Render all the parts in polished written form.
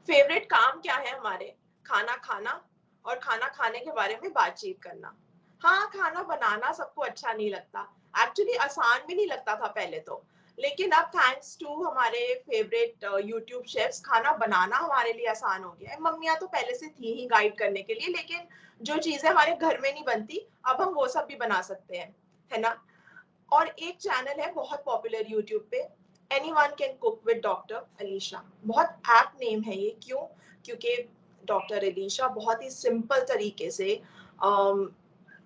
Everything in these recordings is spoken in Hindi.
फेवरेट काम क्या है हमारे? खाना खाना और खाना खाने के बारे में बातचीत करना। हाँ, खाना बनाना सबको अच्छा नहीं लगता। एक्चुअली आसान भी नहीं लगता था पहले तो। लेकिन अब थैंक्स टू हमारे फेवरेट यूट्यूब शेफ्स खाना बनाना हमारे लिए आसान हो गया है। मम्मियाँ तो पहले से थी ही गाइड करने के लिए, लेकिन जो चीज़ें हमारे घर में नहीं बनती, अब हम वो सब भी बना सकते हैं, है ना? और एक चैनल है बहुत पॉपुलर यूट्यूब पे, anyone can cook with doctor Alisha. बहुत ऐप्ट नेम है ये, क्यों? क्योंकि डॉक्टर अलीशा बहुत ही सिंपल तरीके से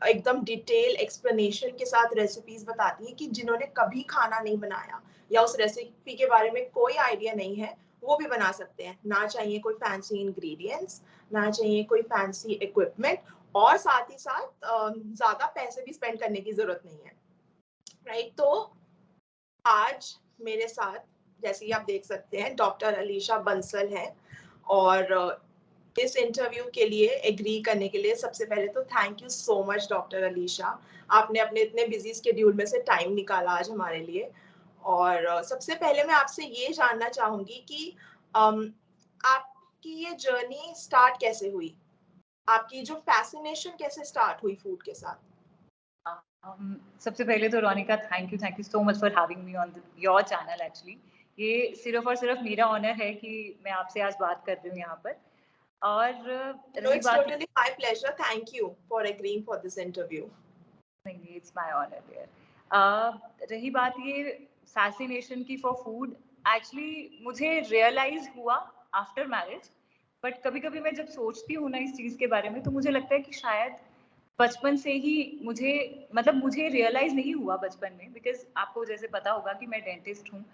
एकदम डिटेल एक्सप्लेनेशन के साथ रेसिपीज बताती हैं कि जिन्होंने कभी खाना नहीं बनाया या उस रेसिपी के बारे में कोई आइडिया नहीं है, वो भी बना सकते हैं। ना चाहिए कोई फैंसी इंग्रेडिएंट्स, ना चाहिए कोई फैंसी इक्विपमेंट, और साथ ही साथ ज़्यादा पैसे भी स्पेंड करने की ज़रूरत नहीं है, राइट? तो आज मेरे साथ, जैसे कि आप देख सकते हैं, डॉक्टर अलीशा बंसल हैं। और इस इंटरव्यू के लिए एग्री करने के लिए सबसे पहले तो thank you so much doctor Alisha. आपने अपने इतने बिजी स्केड्यूल में से टाइम निकाला आज हमारे लिए। और सबसे पहले मैं आपसे ये जानना चाहूँगी कि आपकी ये जर्नी स्टार्ट कैसे हुई? आपकी जो फ़ैसिनेशन कैसे स्टार्ट हुई फूड के साथ? सबसे पहले तो Ronika, thank you so much for having me on your channel actually. ये सिर्फ और सिर्फ मेरा ऑनर है कि मैं आपसे आज बात कर रही हूँ यहाँ पर। और नो, रही इट्स बात, totally my pleasure. Thank you for agreeing for this interview. नहीं, इट्स माय ऑनर देयर। रही बात ये फैसिनेशन की फॉर फूड, एक्चुअली मुझे रियलाइज हुआ आफ्टर मैरिज। बट कभी-कभी मैं जब सोचती हूँ ना इस चीज़ के बारे में, तो मुझे लगता है कि शायद बचपन से ही मुझे, मतलब मुझे रियलाइज़ नहीं हुआ बचपन में, बिकॉज़ आपको जैसे पता होगा कि मैं डेंटिस्ट हूँ,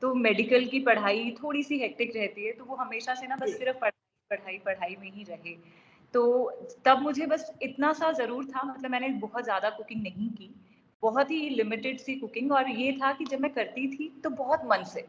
तो मेडिकल की पढ़ाई थोड़ी-सी हेक्टिक रहती है, तो वो हमेशा से ना जी। बस सिर्फ़ पढ़ाई, पढ़ाई में ही रहे। तो तब मुझे बस इतना-सा ज़रूर था, मतलब मैंने बहुत ज़्यादा कुकिंग नहीं की, बहुत ही लिमिटेड सी कुकिंग। और ये था कि जब मैं करती थी, तो बहुत मन से।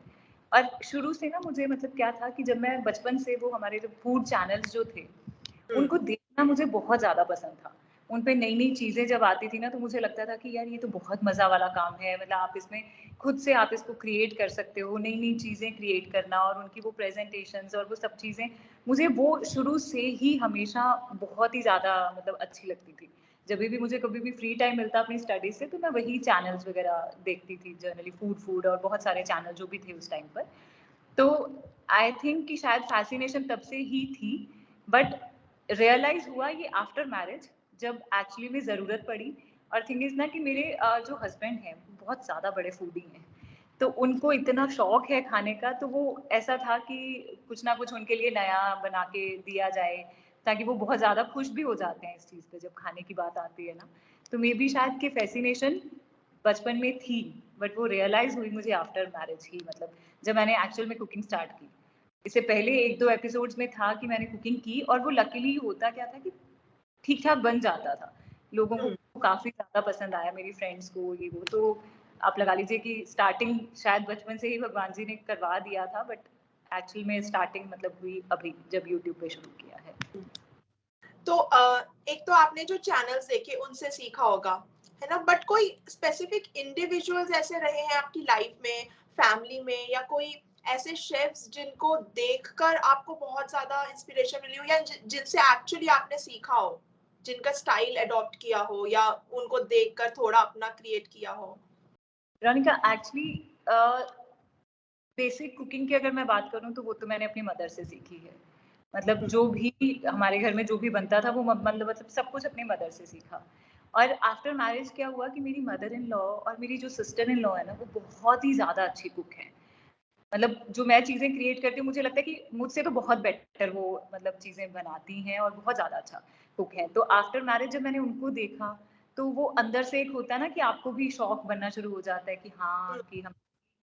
और शुरू से ना मुझे, मतलब क्या था कि जब मैं बचपन से, वो हमारे जो फूड चैनल्स जो थे, हुँ। उनको देखना मुझे बहुत ज़्यादा पसंद था। उन पे नई-नई चीज़ें जब आती थी ना, तो मुझे लगता था कि यार ये तो बहुत मज़ा वाला काम है। मतलब आप इसमें खुद से आप इसको क्रिएट कर सकते हो, नई-नई चीज़ें क्रिएट करना, और उनकी वो प्रेज़ेंटेशंस और वो सब चीज़ें, मुझे वो शुरू से ही हमेशा बहुत ही ज़्यादा, मतलब अच्छी लगती थी। जभी भी मुझे कभी भी फ्री टाइम मिलता अपनी स्टडीज़ से, तो मैं वही चैनल्स वग़ैरह देखती थी जनरली, फूड और बहुत सारे चैनल जो भी थे उस टाइम पर। तो आई थिंक कि शायद फ़ैसिनेशन तब से ही थी, बट रियलाइज़ हुआ ये आफ्टर मैरिज, जब एक्चुअली में ज़रूरत पड़ी। और थिंग इज़ ना कि मेरे जो हस्बैंड हैं, वो बहुत ज़्यादा बड़े फूडी हैं। तो उनको इतना शौक है खाने का, तो वो ऐसा था कि कुछ ना कुछ उनके लिए नया बना के दिया जाए, ताकि वो बहुत ज़्यादा खुश भी हो जाते हैं इस चीज़ पे जब खाने की बात आती है ना। तो मे बी शायद कि फ़ैसिनेशन बचपन में थी, बट वो रियलाइज़ हुई मुझे आफ्टर मैरिज ही, मतलब जब मैंने एक्चुअल में कुकिंग स्टार्ट की। इससे पहले 1-2 एपिसोड्स में था कि मैंने कुकिंग की, और वो लकीली होता क्या था कि ठीक-ठाक बन जाता था। लोगों को हुँ। काफ़ी ज़्यादा पसंद आया, मेरी फ्रेंड्स को, ये वो। तो आप लगा लीजिए कि स्टार्टिंग शायद बचपन से ही भगवान जी ने करवा दिया था, बट एक्चुअल में स्टार्टिंग मतलब हुई अभी, जब यूट्यूब पे शुरू किया है। तो एक तो आपने जो चैनल्स देखे उनसे सीखा होगा, है ना? बट कोई स्पेसिफिक इंडिविजुअल्स ऐसे रहे हैं आपकी लाइफ में, फैमिली में, या कोई ऐसे शेफ्स जिनको देखकर आपको बहुत ज़्यादा इंस्पिरेशन मिली हो, या जिनसे एक्चुअली आपने सीखा हो, जिनका स्टाइल अडॉप्ट किया हो, या उनको देखकर थोड़ा अपना क्रिएट किया हो? वेरोनिका, एक्चुअली बेसिक कुकिंग की अगर मैं बात करूँ, तो वो तो मैंने अपनी मदर से सीखी है। मतलब हुँ। जो भी हमारे घर में जो भी बनता था, वो मतलब सब कुछ अपनी मदर से सीखा। और आफ्टर मैरिज क्या हुआ कि मेरी मदर इन लॉ और मेरी जो सिस्टर इन लॉ है ना, वो बहुत ही ज़्यादा अच्छी कुक हैं। मतलब जो मैं चीज़ें क्रिएट करती हूँ, मुझे लगता है कि मुझसे तो बहुत बेटर वो, मतलब चीज़ें बनाती हैं और बहुत ज़्यादा अच्छा कुक हैं। तो आफ्टर मैरिज जब मैंने उनको देखा, तो वो अंदर से एक होता है ना कि आपको भी शौक बनना शुरू हो जाता है कि हाँ, हुँ। कि हम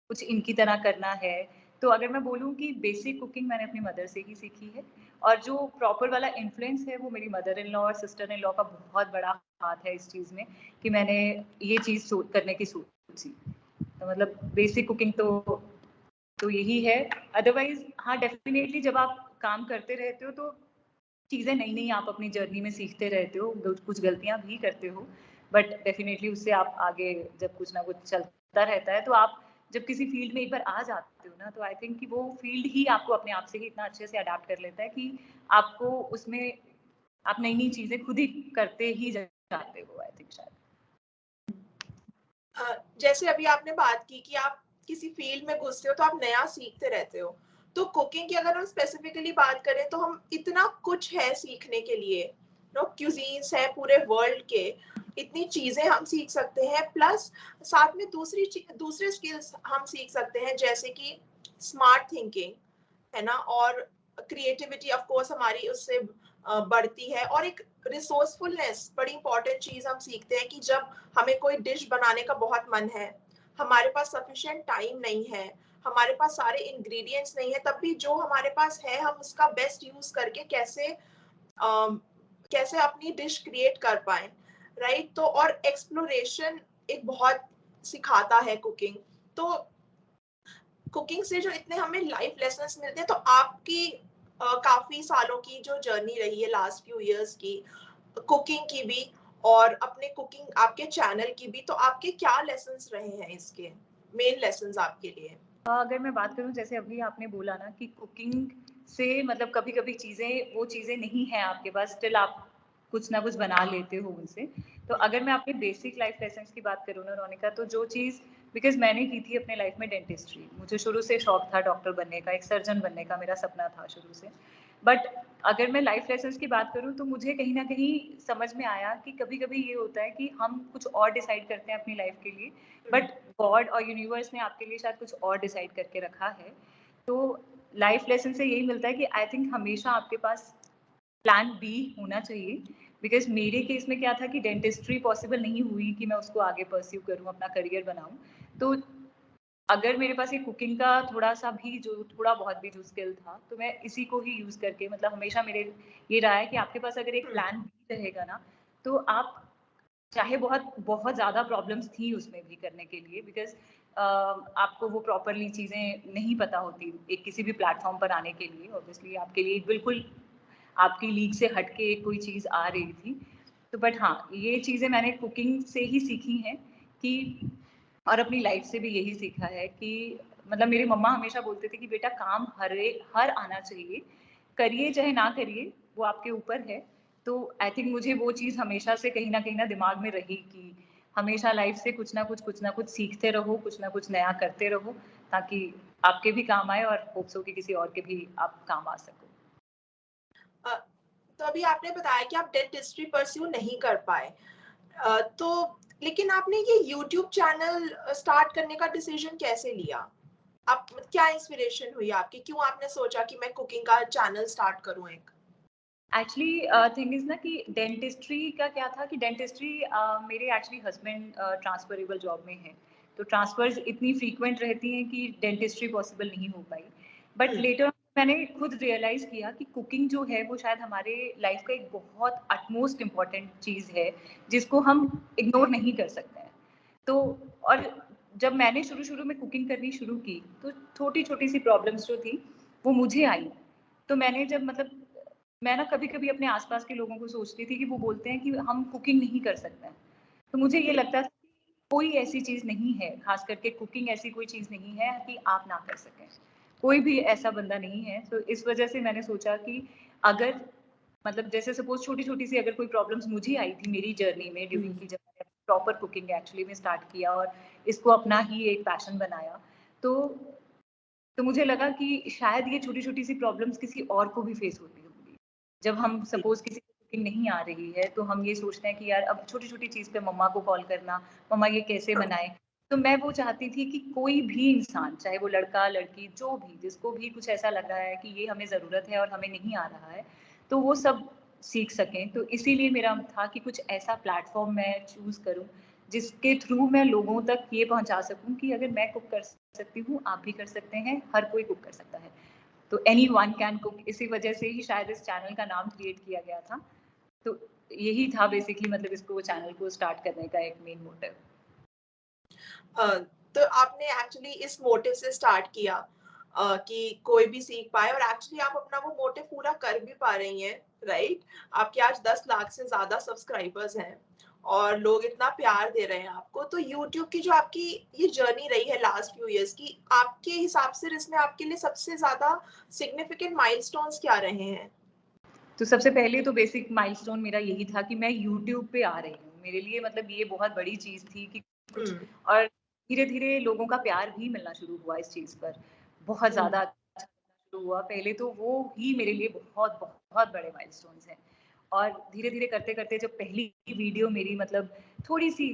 कुछ इनकी तरह करना है। तो अगर मैं बोलूँ कि बेसिक कुकिंग मैंने अपनी मदर से ही सीखी है, और जो प्रॉपर वाला इन्फ्लुएंस है, वो मेरी मदर इन लॉ और सिस्टर इन लॉ का बहुत बड़ा हाथ है इस चीज़ में, कि मैंने ये चीज़ करने की सोची। तो मतलब बेसिक कुकिंग तो यही है। अदरवाइज़ हाँ, डेफ़िनेटली जब आप काम करते रहते हो, तो चीज़ें नई-नई आप अपनी जर्नी में सीखते रहते हो, कुछ गलतियाँ भी करते हो, बट डेफ़िनेटली उससे आप आगे, जब कुछ ना कुछ चलता रहता है, तो आप जब किसी फील्ड में एक बार आ जाते हो ना, तो आई थिंक कि वो फील्ड ही आपको अपने आप से ही इतना अच्छे से अडैप्ट कर लेता है कि आपको उसमें आप नई-नई चीज़ें खुद ही करते ही जाते हो, आई थिंक शायद। जैसे अभी आपने बात की कि आप किसी फील्ड में घुसते हो तो आप नया सीखते रहते हो। तो कुकिंग की अगर हम स्पेसिफिकली बात करें तो हम इतना कुछ है सीखने के लिए, नो क्यूजीन्स है पूरे वर्ल्ड के, इतनी चीजें हम सीख सकते हैं, प्लस साथ में दूसरे स्किल्स हम सीख सकते हैं जैसे कि स्मार्ट थिंकिंग, है ना, और क्रिएटिविटी ऑफ कोर्स हमारी उससे बढ़ती है, और एक रिसोर्सफुलनेस बड़ी इंपॉर्टेंट चीज हम सीखते हैं कि जब हमें कोई डिश बनाने का बहुत मन है, हमारे पास सफिशिएंट टाइम नहीं है, हमारे पास सारे इंग्रेडिएंट्स नहीं है, तब भी जो हमारे पास है हम उसका बेस्ट यूज करके कैसे अपनी डिश क्रिएट कर पाए, राइट। तो और एक्सप्लोरेशन एक बहुत सिखाता है कुकिंग। तो कुकिंग से जो इतने हमें लाइफ लेसन्स मिलते हैं, तो आपकी काफी सालों की जो जर्नी रही है लास्ट फ्यू इयर्स की, कुकिंग की भी और अपने कुकिंग आपके चैनल की भी, तो आपके क्या लेसन्स रहे हैं, इसके मेन लेसन्स आपके लिए? अगर मैं बात करूँ जैसे अभी आपने बोला ना कि कुकिंग से मतलब कभी-कभी वो चीज़ें नहीं हैं आपके पास, स्टिल आप कुछ ना कुछ बना लेते हो उनसे। तो अगर मैं अपने बेसिक लाइफ लेसन्स की बात करूँ ना रोनिका, तो जो चीज़ बिकॉज़ मैंने की थी अपने लाइफ में डेंटिस्ट्री। मुझे शुरू से शौक था डॉक्टर बनने का, एक सर्जन बनने का मेरा सपना था शुरू से। बट अगर मैं लाइफ लेसन्स की बात करूँ तो मुझे कहीं न कहीं समझ में आया कि कभी-कभी ये होता है कि हम कुछ और डिसाइड करते हैं अपनी लाइफ के लिए, बट गॉड और यूनिवर्स ने आपके लिए शायद कुछ और डिसाइड करके रखा है। तो लाइफ लेसन से यही मिलता है कि आई थिंक हमेशा आपके पास प्लान बी होना चाहिए। बिकॉज़ मेरे केस में क्या था कि डेंटिस्ट्री पॉसिबल नहीं हुई कि मैं उसको आगे परस्यू करूँ, अपना करियर बनाऊँ। तो अगर मेरे पास ये कुकिंग का थोड़ा बहुत भी जो स्किल था, तो मैं इसी को ही यूज़ करके मतलब हमेशा मेरे ये रहा है कि आपके पास अगर एक प्लान बी रहेगा ना, तो आप चाहे बहुत बहुत ज़्यादा प्रॉब्लम्स थी उसमें भी करने के लिए बिकॉज़ आपको वो प्रॉपरली चीज़ें नहीं पता होती एक किसी भी प्लेटफ़ॉर्म पर आने के लिए ऑब्वियसली आपके लिए बिल्कुल आपकी लीग से हट के कोई चीज़ आ रही थी। तो बट हाँ, ये चीज़ें मैंने कुकिंग से ही सीखी हैं कि और अपनी लाइफ़ से भी यही सीखा है कि मतलब मेरी मम्मा हमेशा बोलते थे कि बेटा काम हर आना चाहिए, करिए चाहे ना करिए, वो आपके ऊपर है। तो आई थिंक मुझे वो चीज़ हमेशा से कहीं न दिमाग में रही कि हमेशा लाइफ़ से कुछ ना कुछ सीखते रहो, कुछ ना कुछ नया करते रहो, ताकि आपके भी काम आए और होप्स हो कि किसी और के भी आप काम आ सको। अ, तो अभी आपने बताया कि आप डेंटिस्ट्री परस्यू नहीं कर पाए, तो लेकिन आपने ये यूट्यूब चैनल स्टार्ट करने का डिसीजन कैसे लिया? आप क्या इंस्पिरेशन हुई आपकी? क्यों आपने सोचा कि मैं कुकिंग का चैनल स्टार्ट करूँ एक? एक्चुअली थिंग इज़ ना कि डेंटिस्ट्री का क्या था कि डेंटिस्ट्री मेरे एक्चुअली हस्बैंड ट्रांसफरेबल जॉब में हैं। तो ट्रांसफ़र्स इतनी फ्रीक्वेंट रहती हैं कि डेंटिस्ट्री पॉसिबल नहीं हो पाई। बट हुँ, लेटर मैंने खुद रियलाइज़ किया कि कुकिंग जो है वो शायद हमारे लाइफ़ का एक बहुत अटमोस्ट इम्पोर्टेंट चीज़ है, जिसको हम इग्नोर नहीं कर सकते हैं। तो और जब मैंने शुरू-शुरू में कुकिंग करनी शुरू की, तो छोटी-छोटी सी प्रॉब्लम्स जो थी, वो मुझे आई। तो मैंने जब मतलब मैं ना कभी-कभी अपने आस-पास के लोगों को सोचती थी कि वो बोलते हैं कि हम कुकिंग नहीं कर सकते हैं। तो मुझे ये लगता था कि कोई ऐसी चीज़ नहीं है, ख़ास करके कुकिंग ऐसी कोई चीज़ नहीं है कि आप ना कर सकें। कोई भी ऐसा बंदा नहीं है। तो इस वज़ह से मैंने सोचा कि अगर मतलब जैसे सपोज़ छोटी-छोटी सी अगर कोई प्रॉब्लम्स मुझे आई थी मेरी जर्नी में ड्यूरिंग हुँ। की जब मैंने प्रॉपर कुकिंग एक्चुअली में स्टार्ट किया और इसको अपना ही एक पैशन बनाया। तो तो मुझे लगा कि शायद ये छोटी-छोटी सी प्रॉब्लम्स किसी और को भी फेस होती होंगी। जब हम सपोज़ किसी को कुकिंग नहीं आ रही है, तो हम ये सोचते हैं कि यार अब छोटी-छोटी चीज़ पे मम्मा को कॉल करना, मम्मा ये कैसे बनाएँ? तो मैं वो चाहती थी कि कोई भी इंसान, चाहे वो लड़का, लड़की, जो भी, जिसको भी कुछ ऐसा लग रहा है कि ये हमें ज़रूरत है और हमें नहीं आ रहा है, तो वो सब सीख सकें। तो इसीलिए मेरा था कि कुछ ऐसा प्लेटफ़ॉर्म मैं चूज़ करूँ, जिसके थ्रू मैं लोगों तक ये पहुँचा सकूँ कि अगर मैं कुक कर सकती हूँ, आप भी कर सकते हैं, हर कोई कुक कर सकता है। तो एनीवन कैन कुक इसी वजह से ही शायद इस चैनल का नाम क्रिएट किया गया था। तो यही था बेसिकली मतलब इसको चैनल को स्टार्ट करने का एक मेन मोटिव। अ, तो आपने एक्चुअली इस मोटिव से स्टार्ट किया कि कोई भी सीख पाए, और एक्चुअली आप अपना वो मोटिव पूरा कर भी पा रही हैं, राइट? आपके आज 10 लाख से ज़्यादा सब्सक्राइबर्स हैं, और लोग इतना प्यार दे रहे हैं आपको, तो यूट्यूब की जो आपकी ये जर्नी रही है लास्ट फ्यू इयर्स की, आपके हिसाब से इसमें आपके लिए सबसे ज़्यादा सिग्निफिकेंट माइलस्टोन्स क्या रहे हैं? तो सबसे पहले तो बेसिक माइलस्टोन मेरा यही था कि मैं यूट्यूब पे आ रही हूँ। मेरे लिए मतलब ये बहुत बड़ी चीज़ थी कि कुछ, हुँ, और धीरे-धीरे लोगों का प्यार भी मिलना शुरू हुआ इस चीज़ पर। बहुत हुँ, ज़्यादा अच्छा मिलना शुरू हुआ। पहले तो वो ही मेरे लिए बहुत, बहुत बड़े माइलस्टोन्स हैं। और धीरे-धीरे करते-करते जब पहली वीडियो मेरी मतलब थोड़ी-सी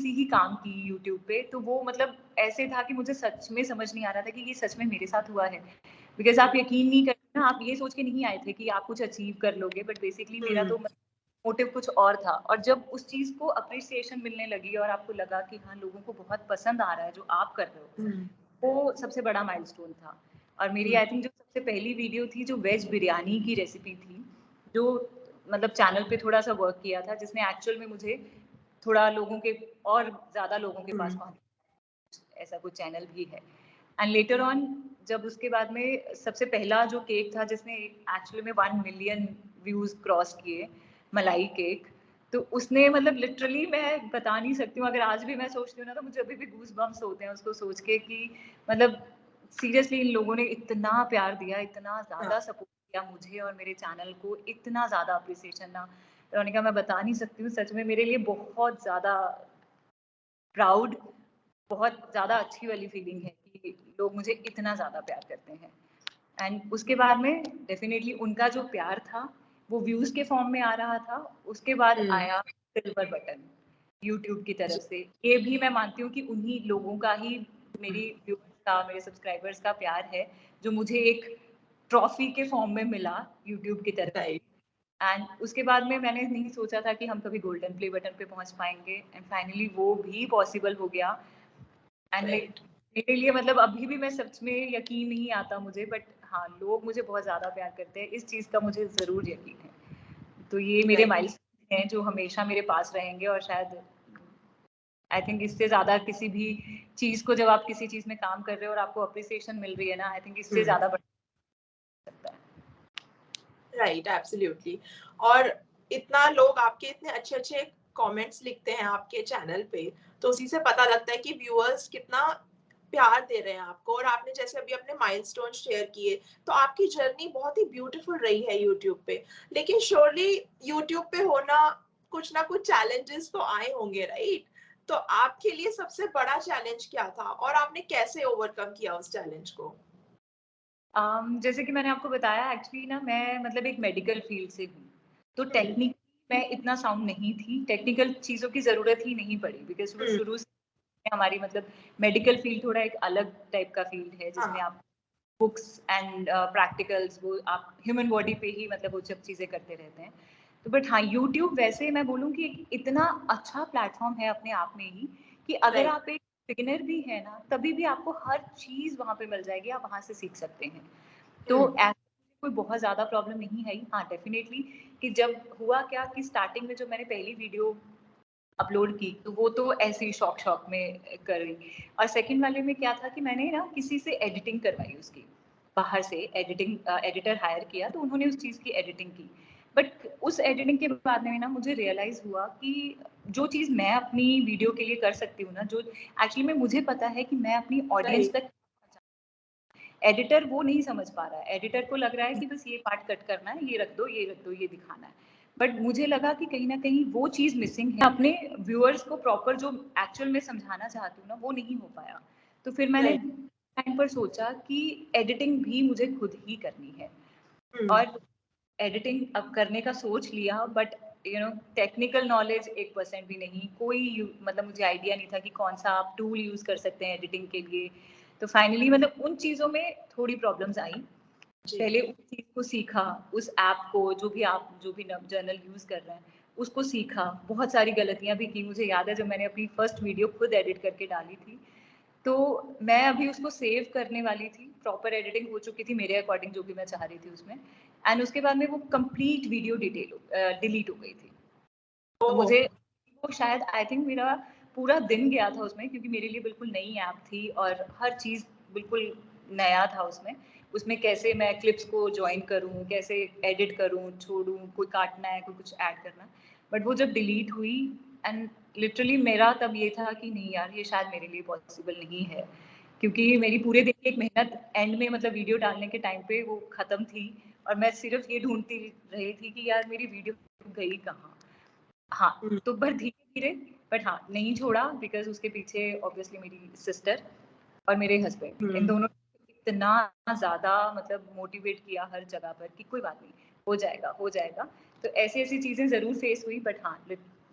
ही काम की यूट्यूब पे, तो वो मतलब ऐसे था कि मुझे सच में समझ नहीं आ रहा था कि ये सच में मेरे साथ हुआ है। बिकॉज़ आप यकीन नहीं करते ना, आप ये सोच के नहीं आए थे कि आप कुछ अचीव कर लोगे, बट बेसिकली मेरा हुँ, तो मोटिव कुछ और था। और जब उस चीज़ को एप्रिसिएशन मिलने लगी और आपको लगा कि हाँ, लोगों को बहुत पसंद आ रहा है जो आप कर रहे हो, हुँ, वो सबसे बड़ा माइलस्टोन था। और मेरी हुँ, आई थिंक जो सबसे पहली वीडियो थी, जो वेज बिरयानी की रेसिपी थी, जो मतलब चैनल पे थोड़ा-सा वर्क किया था, जिसने एक्चुअल में मुझे थोड़ा लोगों के और ज़्यादा लोगों के पास हुँ, ऐसा कुछ चैनल भी है। एंड लेटर ऑन जब उसके बाद में सबसे पहला जो केक था जिसने एक्चुअली में 1 मिलियन व्यूज़ क्रॉस किए, मलाई केक, तो उसने मतलब लिटरली मैं बता नहीं सकती हूँ, अगर आज भी मैं सोचती हूँ ना, तो मुझे अभी भी गूज़ बम्प्स होते हैं उसको सोच के कि मतलब सीरियसली इन लोगों ने इतना प्यार दिया, इतना हाँ, ज़्यादा सपोर्ट किया मुझे और मेरे चैनल को, इतना ज़्यादा एप्रिसिएशन ना, रोनिका मैं बता नहीं सकती हूँ, सच में मेरे लिए बहुत ज़्यादा प्राउड, बहुत ज़्यादा अच्छी वाली फीलिंग है कि लोग मुझे इतना ज़्यादा प्यार करते हैं। एंड उसके बाद में डेफ़िनेटली उनका जो प्यार था, वो व्यूज़ के फ़ॉर्म में आ रहा था। उसके बाद हुँ, आया सिल्वर बटन, यूट्यूब की जी, तरफ से। ये भी मैं मानती हूँ कि उन्हीं लोगों का ही, हुँ, मेरी व्यूअर्स का, मेरे सब्सक्राइबर्स का प्यार है, जो मुझे एक ट्रॉफ़ी के फ़ॉर्म में मिला यूट्यूब की तरफ से। राइट, एंड उसके बाद में मैंने नहीं सोचा था कि हम कभी गोल्डन प्ले बटन पे पहुँच पाएँगे, एंड फाइनली वो भी पॉसिबल हो गया। एंड लाइक राइट, मेरे लिए मतलब अभी भी मैं सच में यकीन नहीं आता मुझे, बट हाँ, लोग मुझे बहुत ज़्यादा प्यार करते हैं, इस चीज़ का मुझे ज़रूर यकीन है। तो ये मेरे राइट। माइलस्टोन हैं जो हमेशा मेरे पास रहेंगे, और शायद आई थिंक इससे ज़्यादा किसी भी चीज़ को, जब आप किसी चीज़ में काम कर रहे हो और आपको एप्रिसिएशन मिल रही है ना, आई थिंक इससे हुँ, ज़्यादा बढ़ सकता है। Right, absolutely. और इतना लोग आपके इतने अच्छे-अच्छे कमेंट्स लिखते हैं आपके चैनल पे, तो उसी से पता लगता है कि व्यूअर्स कितना प्यार दे रहे हैं आपको। और आपने जैसे अभी अपने माइलस्टोन शेयर किए, तो आपकी जर्नी बहुत ही ब्यूटीफुल रही है यूट्यूब पे। लेकिन श्योरली यूट्यूब पे होना, कुछ ना कुछ चैलेंजेस तो आए होंगे, राइट? तो आपके लिए सबसे बड़ा चैलेंज क्या था और आपने कैसे ओवरकम किया उस चैलेंज को? जैसे कि मैंने आपको बताया, एक्चुअली ना मैं मतलब एक मेडिकल फील्ड से हूँ, तो हुँ, टेक्निकली मैं इतना साउंड नहीं थी, टेक्निकल चीज़ों की ज़रूरत ही नहीं पड़ी, बिकॉज़ वो हुँ, शुरू से हमारी मतलब मेडिकल फील्ड थोड़ा एक अलग टाइप का फील्ड है, जिसमें हाँ, आप बुक्स एंड प्रैक्टिकल्स, वो आप ह्यूमन बॉडी पे ही मतलब वो सब चीज़ें करते रहते हैं। तो बट हाँ, यूट्यूब वैसे मैं बोलूँ कि एक इतना अच्छा प्लेटफ़ॉर्म है अपने आप में ही, कि अगर राइट, आप एक बिगिनर भी हैं ना, तभी भी आपको हर चीज़ वहाँ पे मिल जाएगी, आप वहाँ से सीख सकते हैं। तो हुँ, ऐसा कोई बहुत ज़्यादा प्रॉब्लम नहीं आई। हाँ, डेफ़िनेटली कि जब हुआ क्या कि स्टार्टिंग में जब मैंने पहली वीडियो अपलोड की, तो वो तो ऐसे ही शौक-शौक में कर रही। और सेकंड वाले में क्या था कि मैंने ना किसी से एडिटिंग करवाई उसकी, बाहर से एडिटर हायर किया, तो उन्होंने उस चीज़ की एडिटिंग की। बट उस एडिटिंग के बाद में ना मुझे रियलाइज़ हुआ कि जो चीज़ मैं अपनी वीडियो के लिए कर सकती हूँ ना, जो एक्चुअली में मुझे पता है कि मैं अपनी ऑडियंस राइट, तक, एडिटर वो नहीं समझ पा रहा है। एडिटर को लग रहा है कि बस ये पार्ट कट करना है, ये रख दो, ये रख दो, ये दिखाना है। बट मुझे लगा कि कहीं न कहीं वो चीज़ मिसिंग है। अपने व्यूअर्स को प्रॉपर जो एक्चुअल में समझाना चाहती हूँ ना, वो नहीं हो पाया। तो फिर मैंने राइट, टाइम पर सोचा कि एडिटिंग भी मुझे खुद ही करनी है। हुँ, और एडिटिंग अब करने का सोच लिया, बट टेक्निकल नॉलेज 1% भी नहीं, कोई मतलब मुझे आइडिया नहीं था कि कौन सा आप टूल यूज़ कर सकते हैं एडिटिंग के लिए। तो फाइनली मतलब उन चीज़ों में थोड़ी प्रॉब्लम्स आई। जी, पहले उस चीज़ को सीखा, उस ऐप को, जो भी न जर्नल यूज़ कर रहे हैं, उसको सीखा। बहुत सारी गलतियाँ भी की, मुझे याद है जब मैंने अपनी फर्स्ट वीडियो खुद एडिट करके डाली थी, तो मैं अभी उसको सेव करने वाली थी, प्रॉपर एडिटिंग हो चुकी थी मेरे अकॉर्डिंग, जो भी मैं चाह रही थी उसमें, एंड उसके बाद में वो कंप्लीट वीडियो डिलीट हो गई थी। तो ओह! मुझे वो शायद आई थिंक मेरा पूरा दिन गया था उसमें, क्योंकि मेरे लिए बिल्कुल नई ऐप थी और हर चीज़ बिल्कुल नया था उसमें। उसमें कैसे मैं क्लिप्स को जॉइन करूँ, कैसे एडिट करूँ, छोड़ूँ, कोई काटना है, कोई कुछ ऐड करना है। बट वो जब डिलीट हुई, एंड लिटरली मेरा तब ये था कि नहीं यार, ये शायद मेरे लिए पॉसिबल नहीं है, क्योंकि मेरी पूरे दिन की एक मेहनत एंड में मतलब वीडियो डालने के टाइम पे वो खत्म थी, और मैं सिर्फ ये ढूंढती रही थी कि यार मेरी वीडियो गई कहाँ। हाँ, तो पर धीरे-धीरे, बट हाँ, नहीं छोड़ा, बिकॉज़ उसके पीछे ऑब्वियसली मेरी सिस्टर और मेरे हस्बैंड, इन दोनों ने इतना ज़्यादा मतलब मोटिवेट किया हर जगह पर कि कोई बात नहीं, हो जाएगा, हो जाएगा। तो ऐसी-ऐसी चीज़ें ज़रूर फेस हुई, बट हाँ,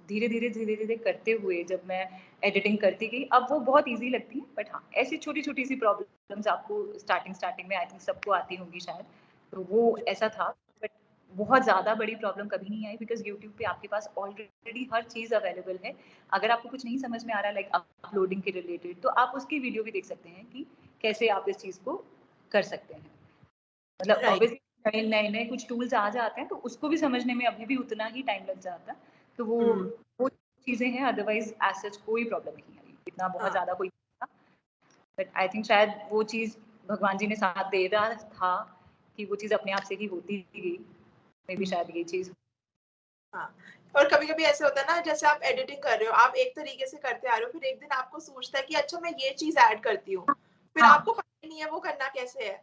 धीरे-धीरे करते हुए जब मैं एडिटिंग करती गई, अब वो बहुत ईज़ी लगती है, बट हाँ, ऐसी छोटी-छोटी सी प्रॉब्लम्स आपको स्टार्टिंग में आई थिंक सबको आती होंगी शायद, तो वो ऐसा था। बट बहुत ज़्यादा बड़ी प्रॉब्लम कभी नहीं आई, बिकॉज़ यूट्यूब पे आपके पास ऑलरेडी हर चीज़ अवेलेबल है। अगर आपको कुछ नहीं समझ में आ रहा है लाइक अपलोडिंग के रिलेटेड, तो आप उसकी वीडियो भी देख सकते हैं कि कैसे आप इस चीज़ को कर सकते हैं। मतलब राइट। ऑब्वियसली नए-नए कुछ टूल्स आ जाते हैं, तो उसको भी समझने में अभी भी उतना ही टाइम लग जाता है। तो वो चीज़ें हैं, अदरवाइज़ एज़ सच कोई प्रॉब्लम नहीं आई। इतना बहुत हाँ, ज़्यादा कोई नहीं था, बट आई थिंक शायद वो चीज़ भगवान जी ने साथ दे रहा था कि वो चीज़ अपने आप से ही होती गई। मे बी शायद ये चीज़। हाँ। और कभी-कभी ऐसे होता है ना, जैसे आप एडिटिंग कर रहे हो, आप एक तरीके से करते आ रहे हो, फिर एक दिन आपको सूझता है कि अच्छा मैं ये चीज़ ऐड करती हूँ। फिर हाँ, आपको पता ही नहीं है वो करना कैसे है।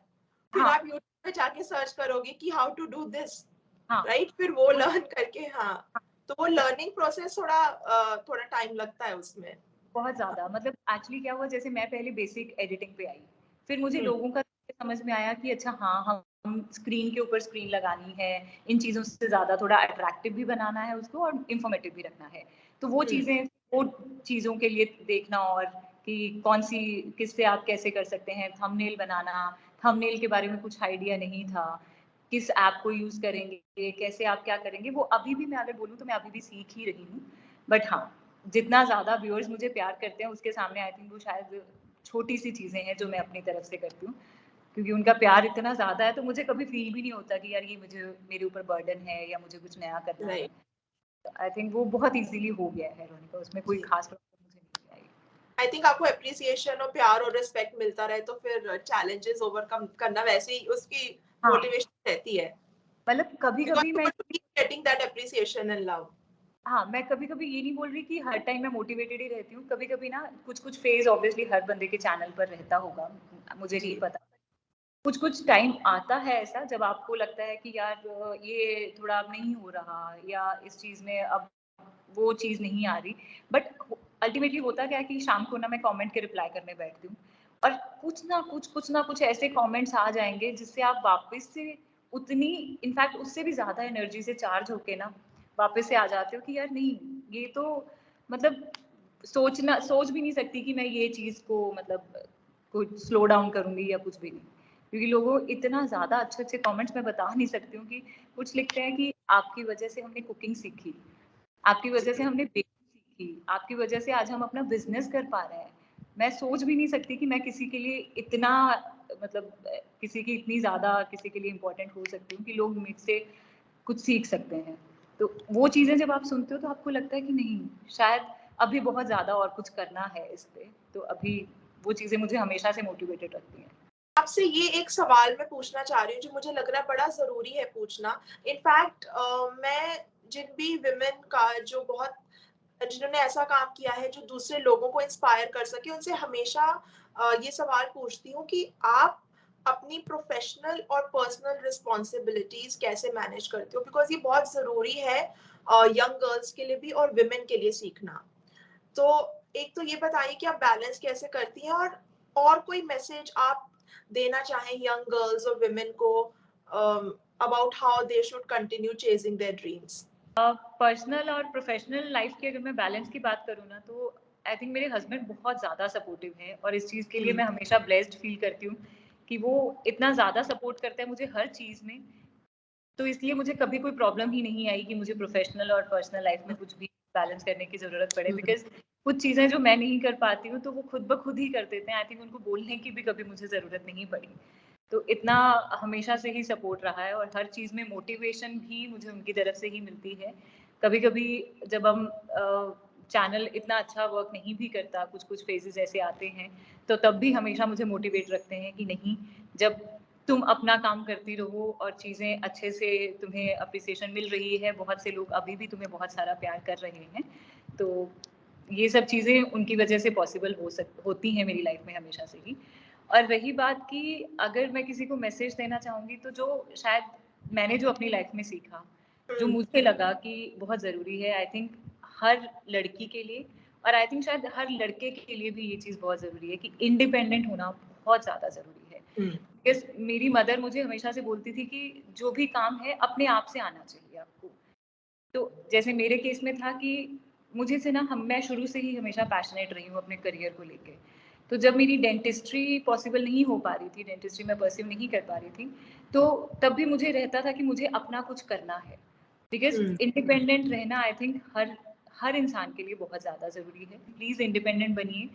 फिर हाँ, आप यूट्यूब पे जाके सर्च करोगे कि हाउ टू डू दिस, हाँ। राइट? फिर वो वो लर्न करके, हाँ। तो वो लर्निंग प्रोसेस थोड़ा टाइम लगता है उसमें। बहुत ज़्यादा मतलब एक्चुअली क्या हुआ, जैसे मैं पहले बेसिक एडिटिंग पे आई, फिर मुझे हुँ, लोगों का समझ में आया कि अच्छा हाँ, हम स्क्रीन के ऊपर स्क्रीन लगानी है, इन चीज़ों से ज़्यादा थोड़ा अट्रैक्टिव भी बनाना है उसको और इन्फॉर्मेटिव भी रखना है। तो हुँ, वो चीज़ों के लिए देखना, और कि कौन-सी किससे आप कैसे कर सकते हैं, थंबनेल बनाना, थंबनेल के बारे में कुछ आइडिया नहीं था, किस ऐप को यूज़ करेंगे, कैसे आप क्या करेंगे, वो अभी भी मैं अगर बोलूँ तो मैं अभी भी सीख ही रही हूँ। बट हाँ, जितना ज़्यादा व्यूअर्स मुझे प्यार करते हैं उसके सामने आई थिंक वो शायद छोटी-सी चीज़ें हैं जो मैं अपनी तरफ से करती हूँ। क्योंकि उनका प्यार इतना ज़्यादा है, तो मुझे कभी फ़ील भी नहीं होता कि यार ये मुझे मेरे ऊपर बर्डन है या मुझे कुछ नया करना है। राइट। तो आई थिंक वो बहुत ईज़िली हो गया है रोनिका, उसमें कोई जी। ख़ास प्रॉब्लम मुझे नहीं आई। आई थिंक आपको एप्रिसिएशन और प्यार और रिस्पेक्ट मिलता रहे, तो फिर चैलेंजेस ओवरकम करना वैसे ही उसकी हाँ, मोटिवेशन रहती है। मतलब बिकॉज़ कभी-कभी यू मैं want to keep getting that appreciation and love. हाँ, मैं कभी-कभी ये नहीं बोल रही कि हर टाइम मैं मोटिवेटेड ही रहती हूँ। कभी-कभी ना कुछ-कुछ फ़ेज़ ऑब्वियसली हर बंदे के चैनल पर रहता होगा, मुझे नहीं जी। पता। कुछ-कुछ टाइम आता है ऐसा जब आपको लगता है कि यार ये थोड़ा अब नहीं हो रहा, या इस चीज़ में अब वो चीज़ नहीं आ रही। बट अल्टीमेटली होता क्या है कि शाम को ना मैं कमेंट के रिप्लाई करने बैठती हूँ, और कुछ ना कुछ ऐसे कमेंट्स आ जाएँगे जिससे आप वापस से उतनी, इनफैक्ट उससे भी ज़्यादा एनर्जी से चार्ज होके ना वापस से आ जाते हो कि यार नहीं, ये तो मतलब सोच भी नहीं सकती कि मैं ये चीज़ को मतलब कुछ स्लो डाउन करूँगी या कुछ भी नहीं। क्योंकि लोगों इतना ज़्यादा अच्छे-अच्छे कमेंट्स मैं बता नहीं सकती हूँ कि कुछ लिखते हैं कि आपकी वजह से हमने कुकिंग सीखी, आपकी वजह से हमने बेकिंग सीखी, आपकी वजह से आज हम अपना बिज़नेस कर पा रहे हैं। मैं सोच भी नहीं सकती कि मैं किसी के लिए इतना मतलब किसी की इतनी ज़्यादा किसी के लिए इम्पोर्टेंट हो सकती हूँ कि लोग मुझसे कुछ सीख सकते हैं। तो वो चीज़ें जब आप सुनते हो तो आपको लगता है कि नहीं, शायद अभी बहुत ज़्यादा और कुछ करना है इस पे। तो अभी वो चीज़ें मुझे हमेशा से मोटिवेटेड रखती हैं। आपसे ये एक सवाल मैं पूछना चाह रही हूँ जो मुझे लग रहा है बड़ा ज़रूरी है पूछना। इनफैक्ट मैं जिन भी विमेन का जो बहुत जिन्होंने ऐसा काम किया है जो दूसरे लोगों को इंस्पायर कर सके, उनसे हमेशा ये सवाल पूछती हूँ कि आप अपनी प्रोफ़ेशनल और पर्सनल रिस्पॉन्सिबिलिटीज़ कैसे मैनेज करते हो? बिकॉज़ ये बहुत ज़रूरी है यंग गर्ल्स के लिए भी और विमेन के लिए सीखना। तो एक तो ये बताइए कि आप बैलेंस कैसे करती हैं, और कोई मैसेज आप देना चाहें यंग गर्ल्स और वुमेन को about how they should continue chasing their dreams? Personal और प्रोफेशनल लाइफ की अगर मैं बैलेंस की बात करूँ ना, तो आई थिंक मेरे हस्बैंड बहुत ज़्यादा सपोर्टिव हैं, और इस चीज़ के लिए हुँ, मैं हमेशा ब्लेस्ड फील करती हूँ कि वो इतना ज़्यादा सपोर्ट करते हैं मुझे हर चीज़ में। तो इसलिए मुझे कभी कोई प्रॉब्लम ही नहीं आई कि मुझे प्रोफेशनल और पर्सनल लाइफ में कुछ भी बैलेंस करने की ज़रूरत पड़े, हुँ, बिकॉज़ कुछ चीज़ें जो मैं नहीं कर पाती हूँ, तो वो खुद ब खुद ही कर देते हैं। आई थिंक उनको बोलने की भी कभी मुझे ज़रूरत नहीं पड़ी। तो इतना हमेशा से ही सपोर्ट रहा है, और हर चीज़ में मोटिवेशन भी मुझे उनकी तरफ से ही मिलती है। कभी-कभी जब हम चैनल इतना अच्छा वर्क नहीं भी करता, कुछ-कुछ फेजेज़ ऐसे आते हैं, तो तब भी हमेशा मुझे मोटिवेट रखते हैं कि नहीं, जब तुम अपना काम करती रहो और चीज़ें अच्छे से तुम्हें एप्रिसिएशन मिल रही है, बहुत से लोग अभी भी तुम्हें बहुत सारा प्यार कर रहे हैं, तो ये सब चीज़ें उनकी वजह से पॉसिबल होती हैं मेरी लाइफ में हमेशा से ही। और रही बात कि अगर मैं किसी को मैसेज देना चाहूँगी तो जो शायद मैंने जो अपनी लाइफ में सीखा, जो मुझे लगा कि बहुत ज़रूरी है, आई थिंक हर लड़की के लिए और आई थिंक शायद हर लड़के के लिए भी ये चीज़ बहुत ज़रूरी है कि इंडिपेंडेंट होना बहुत ज़्यादा ज़रूरी है। बिकॉज़ मेरी मदर मुझे हमेशा से बोलती थी कि जो भी काम है अपने आप से आना चाहिए आपको। तो जैसे मेरे केस में था कि मुझे से ना मैं शुरू से ही हमेशा पैशनेट रही हूँ अपने करियर को लेके। तो जब मेरी डेंटिस्ट्री पॉसिबल नहीं हो पा रही थी, डेंटिस्ट्री मैं परस्यू नहीं कर पा रही थी, तो तब भी मुझे रहता था कि मुझे अपना कुछ करना है। बिकॉज़ इंडिपेंडेंट रहना आई थिंक हर हर इंसान के लिए बहुत ज़्यादा ज़रूरी है। प्लीज़ इंडिपेंडेंट बनिए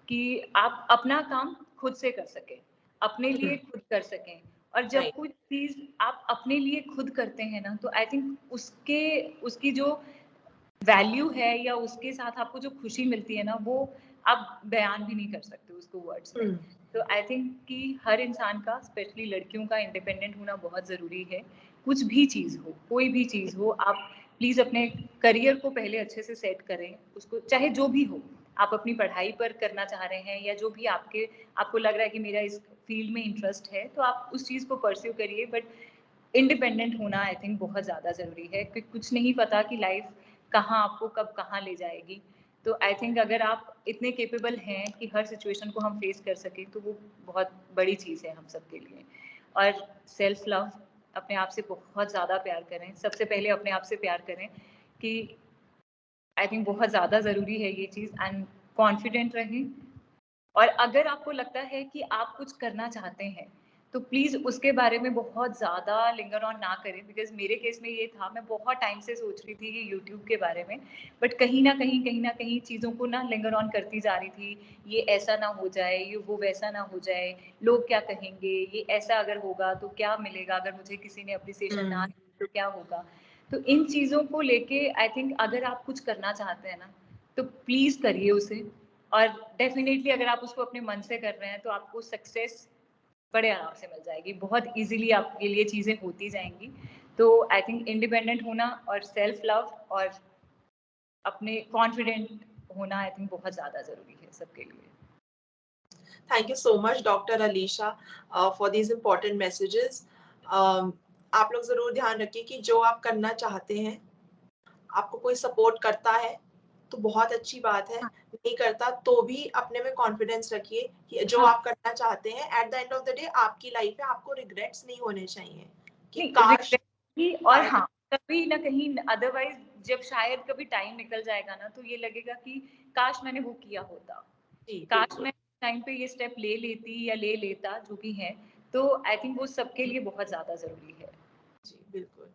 कि आप अपना काम खुद से कर सकें, अपने लिए खुद कर सकें। और जब राइट। कोई चीज़ आप अपने लिए खुद करते हैं ना, तो आई थिंक उसकी जो वैल्यू है या उसके साथ आपको जो खुशी मिलती है ना, वो आप बयान भी नहीं कर सकते उसको वर्ड्स में। तो आई थिंक कि हर इंसान का, स्पेशली लड़कियों का, इंडिपेंडेंट होना बहुत ज़रूरी है। कुछ भी चीज़ हो, कोई भी चीज़ हो, आप प्लीज़ अपने करियर को पहले अच्छे से सेट करें, उसको चाहे जो भी हो। आप अपनी पढ़ाई पर करना चाह रहे हैं या जो भी आपको लग रहा है कि मेरा इस फील्ड में इंटरेस्ट है, तो आप उस चीज़ को परस्यू करिए। बट इंडिपेंडेंट होना आई थिंक बहुत ज़्यादा ज़रूरी है, क्योंकि कुछ नहीं पता कि लाइफ कहाँ आपको कब कहाँ ले जाएगी। तो आई थिंक अगर आप इतने कैपेबल हैं कि हर सिचुएशन को हम फेस कर सकें, तो वो बहुत बड़ी चीज़ है हम सब के लिए। और सेल्फ लव, अपने आप से बहुत ज़्यादा प्यार करें। सबसे पहले अपने आप से प्यार करें कि आई थिंक बहुत ज़्यादा ज़रूरी है ये चीज़। एंड कॉन्फिडेंट रहें। और अगर आपको लगता है कि आप कुछ करना चाहते हैं, तो प्लीज़ उसके बारे में बहुत ज़्यादा लिंगर ऑन ना करें। बिकॉज़ मेरे केस में ये था, मैं बहुत टाइम से सोच रही थी कि यूट्यूब के बारे में, बट कहीं न कहीं चीज़ों को ना लिंगर ऑन करती जा रही थी। ये ऐसा ना हो जाए, ये वो वैसा ना हो जाए, लोग क्या कहेंगे, ये ऐसा अगर होगा तो क्या मिलेगा, अगर मुझे किसी ने एप्रिसिएशन ना दी तो क्या होगा? तो इन चीज़ों को लेके आई थिंक अगर आप कुछ करना चाहते हैं ना, तो प्लीज़ करिए उसे। और डेफ़िनेटली अगर आप उसको अपने मन से कर रहे हैं, तो आपको सक्सेस बड़े आराम से मिल जाएगी। बहुत ईज़िली आपके लिए चीज़ें होती जाएँगी। तो आई थिंक इंडिपेंडेंट होना और सेल्फ लव और अपने कॉन्फिडेंट होना आई थिंक बहुत ज़्यादा ज़रूरी है सबके लिए। Thank you so much, Dr. Alisha, for these important messages. आप लोग ज़रूर ध्यान रखिए कि जो आप करना चाहते हैं, आपको कोई सपोर्ट करता है, तो बहुत अच्छी बात है, नहीं करता तो भी अपने में कॉन्फिडेंस रखिए कि जो हाँ, आप करना चाहते हैं, at the end of the day आपकी लाइफ है, आपको रिग्रेट्स नहीं होने चाहिए कि नहीं काश रिग्रेट भी। और शायद। हाँ, कभी न कहीं अदरवाइज़ जब शायद कभी टाइम निकल जाएगा ना, तो ये लगेगा कि काश मैंने वो किया होता। जी, काश बिल्कुल। मैं टाइम पे ये स्टेप ले लेती या ले लेता, जो भी है। तो आई थिंक वो सबके लिए बहुत ज़्यादा ज़रूरी है। जी, बिल्कुल।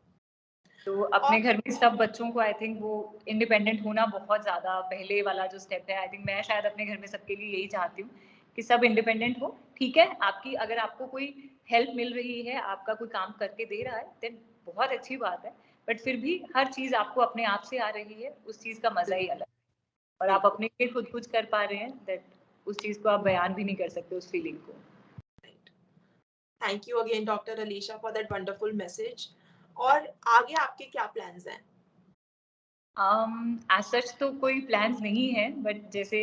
तो और अपने घर में सब बच्चों को आई थिंक वो इंडिपेंडेंट होना बहुत ज़्यादा पहले वाला जो स्टेप है, आई थिंक मैं शायद अपने घर में सबके लिए यही चाहती हूँ कि सब इंडिपेंडेंट हो। ठीक है, आपकी अगर आपको कोई हेल्प मिल रही है, आपका कोई काम करके दे रहा है, देन बहुत अच्छी बात है। बट फिर भी हर चीज़ आपको अपने आप से आ रही है, उस चीज़ का मज़ा ही अलग है। और आप बिल्कुल। अपने लिए खुद कुछ कर पा रहे हैं, दैट उस चीज़ को आप बयान भी नहीं कर सकते उस फीलिंग को। Right. Thank you again doctor Alisha for that wonderful message. और आगे आपके क्या प्लान्स हैं? एज़ सच तो कोई प्लान्स नहीं है, बट जैसे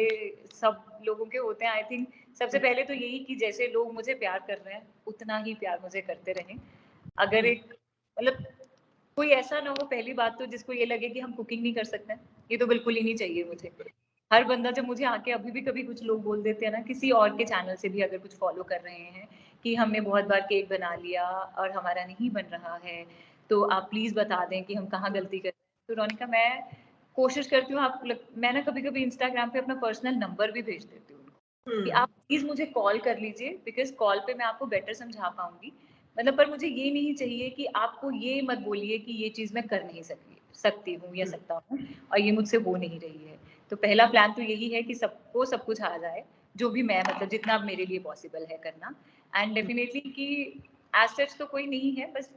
सब लोगों के होते हैं, आई थिंक सबसे पहले तो यही कि जैसे लोग मुझे प्यार कर रहे हैं, उतना ही प्यार मुझे करते रहें। अगर हुँ, एक मतलब कोई ऐसा ना हो, पहली बात तो जिसको ये लगे कि हम कुकिंग नहीं कर सकते हैं, ये तो बिल्कुल ही नहीं चाहिए मुझे। हर बंदा जब मुझे आके अभी भी कभी कुछ लोग बोल देते हैं ना, किसी और के चैनल से भी अगर कुछ फ़ॉलो कर रहे हैं, कि हमने बहुत बार केक बना लिया और हमारा नहीं बन रहा है, तो आप प्लीज़ बता दें कि हम कहाँ गलती कर रहे हैं। तो रोनिका, मैं कोशिश करती हूँ, मैं ना कभी-कभी इंस्टाग्राम पे अपना पर्सनल नंबर भी भेज देती हूँ उनको, कि हुँ, आप प्लीज़ मुझे कॉल कर लीजिए, बिकॉज़ कॉल पे मैं आपको बेटर समझा पाऊँगी। मतलब पर मुझे ये नहीं चाहिए कि आपको ये मत बोलिए कि ये चीज़ मैं कर नहीं सकती हूँ या हुँ, सकता हूँ और ये मुझसे हो नहीं रही है। तो पहला प्लान तो यही है कि सबको सब कुछ आ जाए, जो भी मैं मतलब जितना मेरे लिए पॉसिबल है करना। And hmm. डेफिनिटली कि एज़ सच तो कोई नहीं है, बस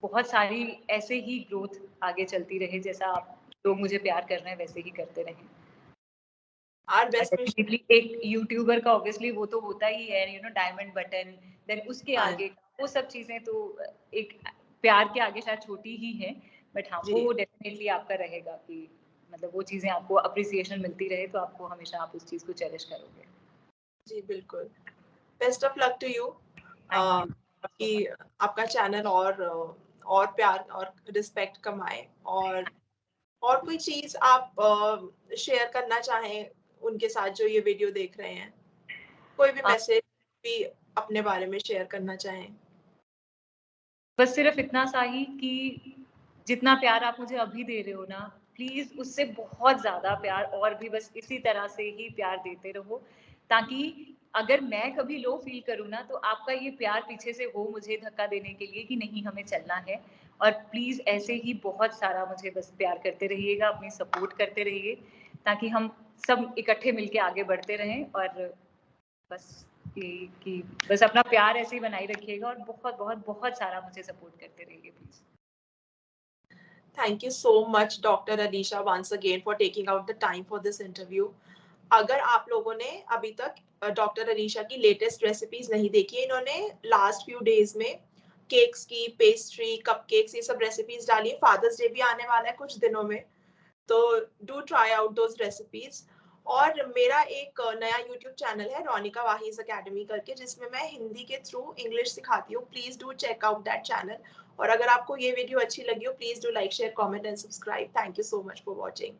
बहुत सारी ऐसे ही ग्रोथ आगे चलती रहे, जैसा आप लोग मुझे प्यार कर रहे हैं वैसे ही करते रहें। आवर और बेस्ट विशेस। डेफिनिटली एक यूट्यूबर का ऑब्वियसली वो तो होता ही है, you know, diamond button, then उसके हाँ आगे वो सब चीज़ें तो एक प्यार के आगे शायद छोटी ही हैं, बट हाँ, जी। वो डेफिनिटली आपका रहेगा कि मतलब वो चीज़ें आपको अप्रिसिएशन मिलती रहे तो आपको हमेशा आप उस चीज़ को चेरिश करोगे। जी, बिल्कुल। Best of luck to you. Thank you so कि मच। आपका चैनल और प्यार और रिस्पेक्ट कमाए, और कोई चीज़ आप शेयर करना चाहें उनके साथ जो ये वीडियो देख रहे हैं? कोई भी आप मैसेज भी अपने बारे में शेयर करना चाहें? बस सिर्फ़ इतना सा ही कि जितना प्यार आप मुझे अभी दे रहे हो ना, प्लीज़ उससे बहुत ज़्यादा प्यार और भी बस इसी तरह से ही प्यार देते रहो, ताकि अगर मैं कभी लो फ़ील करूँ ना, तो आपका ये प्यार पीछे से हो मुझे धक्का देने के लिए कि नहीं हमें चलना है। और प्लीज़ ऐसे ही बहुत सारा मुझे बस प्यार करते रहिएगा, अपनी सपोर्ट करते रहिए, ताकि हम सब इकट्ठे मिलके आगे बढ़ते रहें और बस यही कि बस अपना प्यार ऐसे ही बनाए रखिएगा और बहुत सारा मुझे सपोर्ट करते रहिए please. Thank you so much doctor Alisha once again for taking out the time for this interview. अगर आप लोगों ने अभी तक डॉक्टर अलीशा की लेटेस्ट रेसिपीज नहीं देखी है, इन्होंने लास्ट फ्यू डेज में केक्स की, पेस्ट्री, कपकेक्स, ये सब रेसिपीज डाली है। फादर्स डे भी आने वाला है कुछ दिनों में, तो do try out those recipes. और मेरा एक नया यूट्यूब चैनल है रोनिका वाहिज अकेडमी करके, जिसमें मैं हिंदी के थ्रू इंग्लिश सिखाती हूँ। Please do check out that channel. और अगर आपको ये वीडियो अच्छी लगी हो, please do like, share, comment and subscribe. Thank you so much for watching.